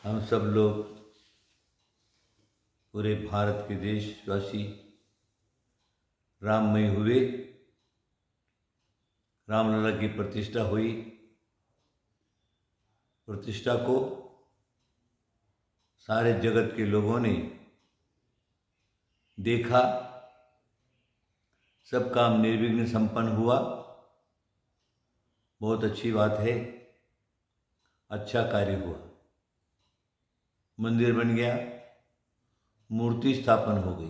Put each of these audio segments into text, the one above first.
हम सब लोग पूरे भारत के देशवासी राममय हुए, रामलला की प्रतिष्ठा हुई। प्रतिष्ठा को सारे जगत के लोगों ने देखा, सब काम निर्विघ्न संपन्न हुआ। बहुत अच्छी बात है, अच्छा कार्य हुआ। मंदिर बन गया, मूर्ति स्थापन हो गई।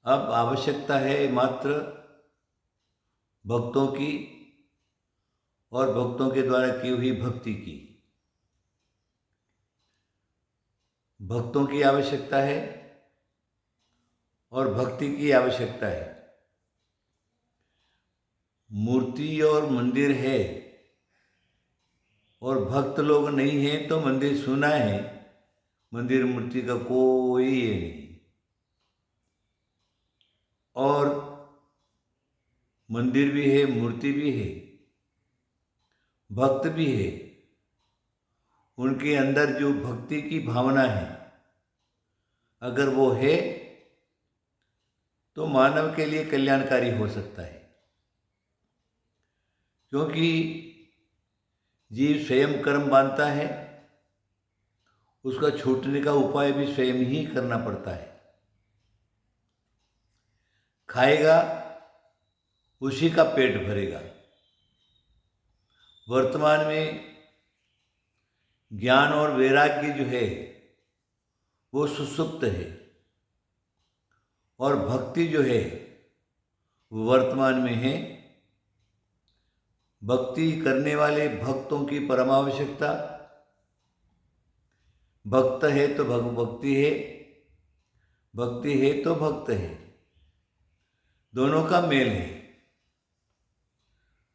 अब आवश्यकता है मात्र भक्तों की और भक्तों के द्वारा की हुई भक्ति की। भक्तों की आवश्यकता है और भक्ति की आवश्यकता है। मूर्ति और मंदिर है और भक्त लोग नहीं हैं तो मंदिर सुना है। मंदिर मूर्ति का कोई ये नहीं। और मंदिर भी है, मूर्ति भी है, भक्त भी है। उनके अंदर जो भक्ति की भावना है, अगर वो है तो मानव के लिए कल्याणकारी हो सकता है। क्योंकि जीव स्वयं कर्म बांधता है, उसका छूटने का उपाय भी स्वयं ही करना पड़ता है। खाएगा उसी का पेट भरेगा। वर्तमान में ज्ञान और वैराग्य जो है वो सुसुप्त है और भक्ति जो है वो वर्तमान में है। भक्ति करने वाले भक्तों की परमावश्यकता। भक्त है तो भक्ति है, भक्ति है तो भक्त है, दोनों का मेल है।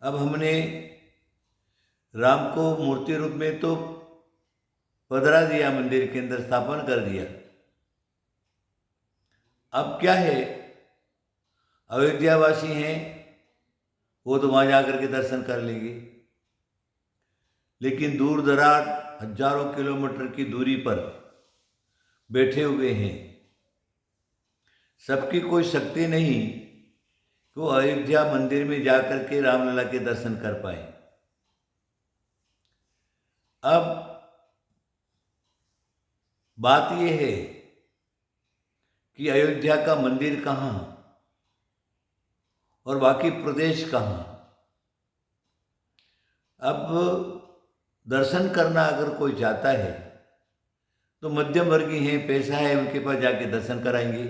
अब हमने राम को मूर्ति रूप में तो पधरा दिया, मंदिर के अंदर स्थापन कर दिया। अब क्या है, अयोध्यावासी हैं वो तो वहाँ जाकर के दर्शन कर लेंगे, लेकिन दूर दराज हजारों किलोमीटर की दूरी पर बैठे हुए हैं। सबकी कोई शक्ति नहीं कि वो अयोध्या मंदिर में जाकर के रामलला के दर्शन कर पाए। अब बात यह है कि अयोध्या का मंदिर कहाँ और बाकी प्रदेश कहाँ। अब दर्शन करना अगर कोई जाता है तो मध्यम वर्गीय हैं, पैसा है, उनके पास जाके दर्शन कराएंगे।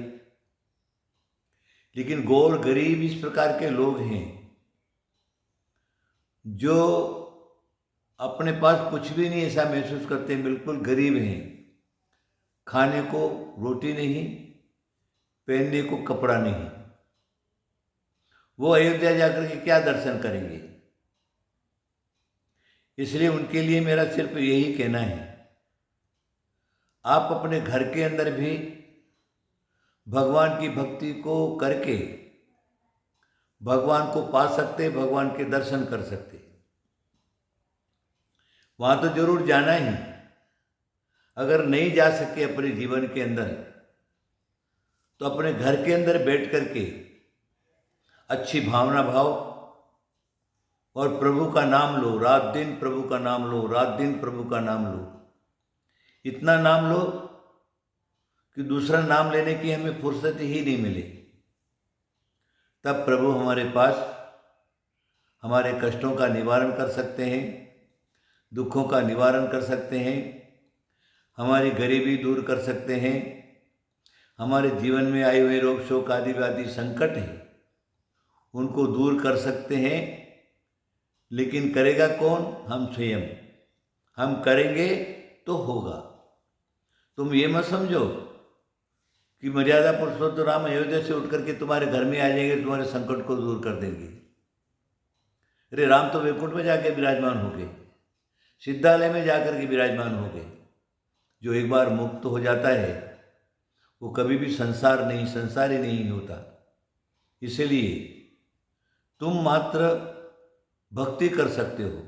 लेकिन गौर गरीब इस प्रकार के लोग हैं जो अपने पास कुछ भी नहीं ऐसा महसूस करते, बिल्कुल गरीब हैं। खाने को रोटी नहीं, पहनने को कपड़ा नहीं, वो अयोध्या जाकर के क्या दर्शन करेंगे। इसलिए उनके लिए मेरा सिर्फ यही कहना है, आप अपने घर के अंदर भी भगवान की भक्ति को करके भगवान को पा सकते, भगवान के दर्शन कर सकते। वहां तो जरूर जाना ही। अगर नहीं जा सके अपने जीवन के अंदर तो अपने घर के अंदर बैठ करके अच्छी भावना भाव और प्रभु का नाम लो, रात दिन प्रभु का नाम लो, रात दिन प्रभु का नाम लो। इतना नाम लो कि दूसरा नाम लेने की हमें फुर्सत ही नहीं मिले। तब प्रभु हमारे पास हमारे कष्टों का निवारण कर सकते हैं, दुखों का निवारण कर सकते हैं, हमारी गरीबी दूर कर सकते हैं, हमारे जीवन में आए हुए रोग शोक आदि व्याधि संकट हैं उनको दूर कर सकते हैं। लेकिन करेगा कौन? हम स्वयं। हम करेंगे तो होगा। तुम ये मत समझो कि मर्यादा पुरुषोत्तम राम अयोध्या से उठ करके तुम्हारे घर में आ जाएंगे, तुम्हारे संकट को दूर कर देंगे। अरे राम तो वैकुंठ में जाके विराजमान हो गए, सिद्धालय में जाकर के विराजमान हो गए। जो एक बार मुक्त हो जाता है वो कभी भी संसार ही नहीं होता। इसलिए तुम मात्र भक्ति कर सकते हो।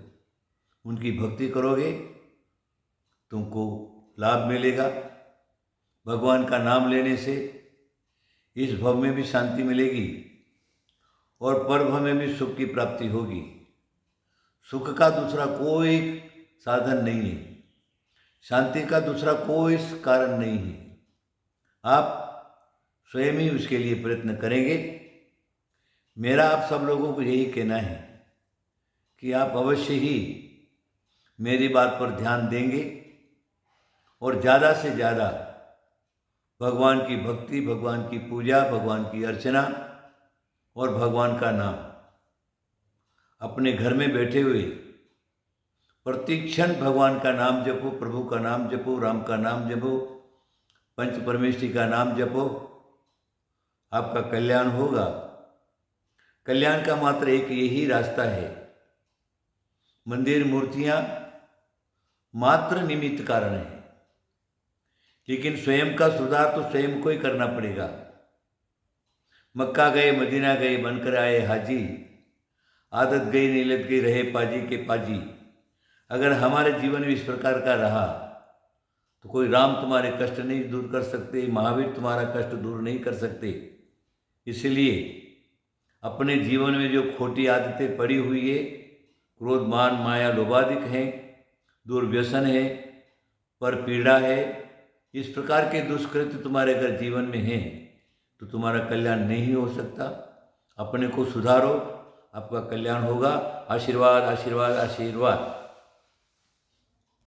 उनकी भक्ति करोगे तुमको लाभ मिलेगा। भगवान का नाम लेने से इस भव में भी शांति मिलेगी और परभव में भी सुख की प्राप्ति होगी। सुख का दूसरा कोई साधन नहीं है, शांति का दूसरा कोई कारण नहीं है। आप स्वयं ही उसके लिए प्रयत्न करेंगे। मेरा आप सब लोगों को यही कहना है कि आप अवश्य ही मेरी बात पर ध्यान देंगे और ज़्यादा से ज़्यादा भगवान की भक्ति, भगवान की पूजा, भगवान की अर्चना और भगवान का नाम अपने घर में बैठे हुए प्रतिक्षण भगवान का नाम जपो, प्रभु का नाम जपो, राम का नाम जपो, पंच परमेश्वरी का नाम जपो। आपका कल्याण होगा। कल्याण का मात्र एक यही रास्ता है। मंदिर मूर्तियां मात्र निमित्त कारण है, लेकिन स्वयं का सुधार तो स्वयं को ही करना पड़ेगा। मक्का गए, मदीना गए, बनकर आए हाजी, आदत गई नहीं लग गई, रहे पाजी के पाजी। अगर हमारे जीवन में इस प्रकार का रहा तो कोई राम तुम्हारे कष्ट नहीं दूर कर सकते, महावीर तुम्हारा कष्ट दूर नहीं कर सकते। इसलिए अपने जीवन में जो खोटी आदतें पड़ी हुई है, क्रोध, मान, माया, लोभादिक हैं, दुर्व्यसन है, पर पीड़ा है, इस प्रकार के दुष्कृत्य तुम्हारे अगर जीवन में हैं तो तुम्हारा कल्याण नहीं हो सकता। अपने को सुधारो, आपका कल्याण होगा। आशीर्वाद, आशीर्वाद, आशीर्वाद।